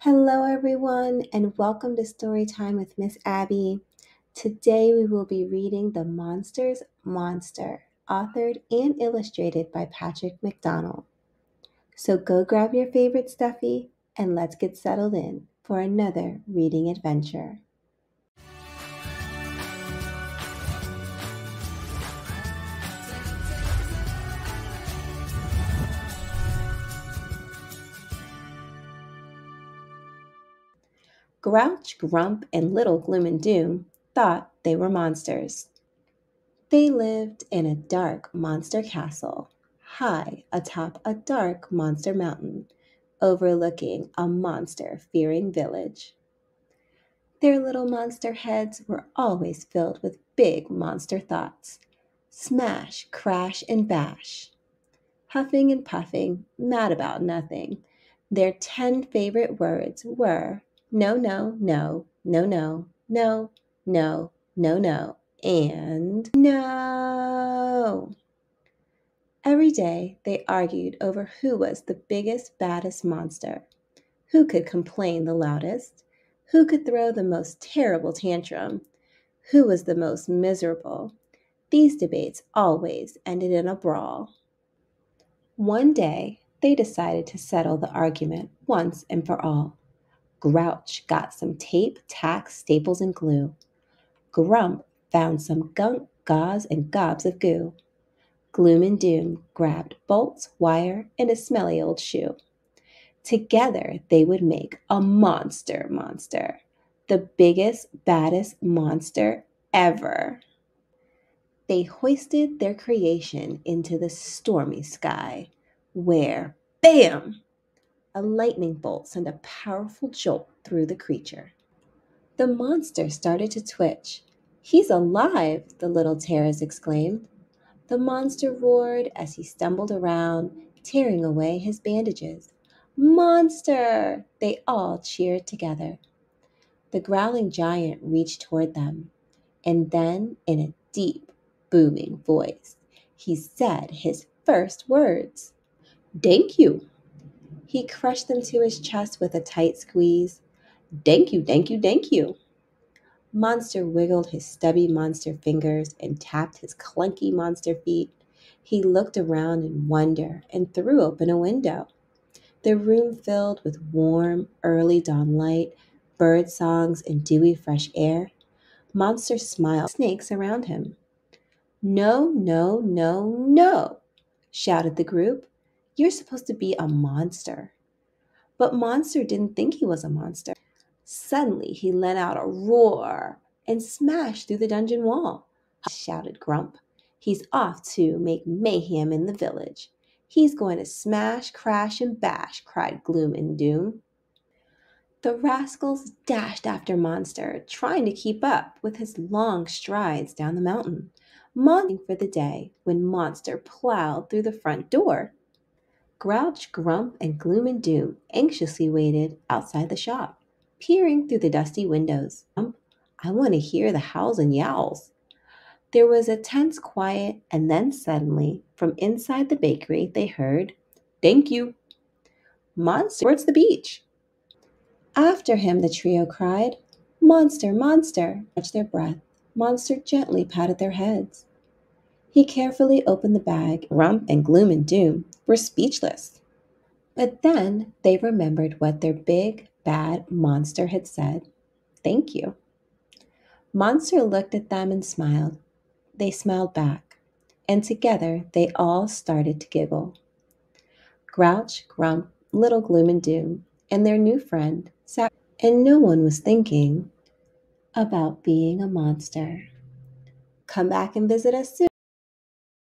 Hello, everyone, and welcome to Storytime with Miss Abby. Today we will be reading The Monster's Monster, authored and illustrated by Patrick McDonald. So go grab your favorite stuffy and let's get settled in for another reading adventure. Grouch, Grump, and Little Gloom and Doom thought they were monsters. They lived in a dark monster castle, high atop a dark monster mountain, overlooking a monster-fearing village. Their little monster heads were always filled with big monster thoughts. Smash, crash, and bash. Huffing and puffing, mad about nothing. Their 10 favorite words were no, no, no, no, no, no, no, no, no, and no. Every day they argued over who was the biggest, baddest monster, who could complain the loudest, who could throw the most terrible tantrum, who was the most miserable. These debates always ended in a brawl. One day, they decided to settle the argument once and for all. Grouch got some tape, tacks, staples, and glue. Grump found some gunk, gauze, and gobs of goo. Gloom and Doom grabbed bolts, wire, and a smelly old shoe. Together, they would make a monster, the biggest, baddest monster ever. They hoisted their creation into the stormy sky, where, bam! A lightning bolt sent a powerful jolt through the creature. The monster started to twitch. "He's alive!" the little terrors exclaimed. The monster roared as he stumbled around, tearing away his bandages. "Monster!" they all cheered together. The growling giant reached toward them, and then, in a deep, booming voice, he said his first words. "Thank you." He crushed them to his chest with a tight squeeze. "Thank you, thank you, thank you." Monster wiggled his stubby monster fingers and tapped his clunky monster feet. He looked around in wonder and threw open a window. The room filled with warm, early dawn light, bird songs, and dewy fresh air. Monster smiled at the snakes around him. "No, no, no, no," shouted the group. "You're supposed to be a monster." But Monster didn't think he was a monster. Suddenly, he let out a roar and smashed through the dungeon wall. Shouted Grump. "He's off to make mayhem in the village. He's going to smash, crash, and bash," cried Gloom and Doom. The rascals dashed after Monster, trying to keep up with his long strides down the mountain. Monster for the day when Monster plowed through the front door. Grouch, Grump, and Gloom and Doom anxiously waited outside the shop, peering through the dusty windows. "I want to hear the howls and yowls." There was a tense quiet, and then suddenly, from inside the bakery, they heard, "Thank you." "Monster, towards the beach." After him, the trio cried, "Monster, monster!" Catch their breath. Monster gently patted their heads. He carefully opened the bag. Grump and Gloom and Doom were speechless. But then they remembered what their big, bad monster had said. "Thank you." Monster looked at them and smiled. They smiled back, and together they all started to giggle. Grouch, Grump, Little Gloom and Doom, and their new friend sat, and no one was thinking about being a monster. Come back and visit us soon.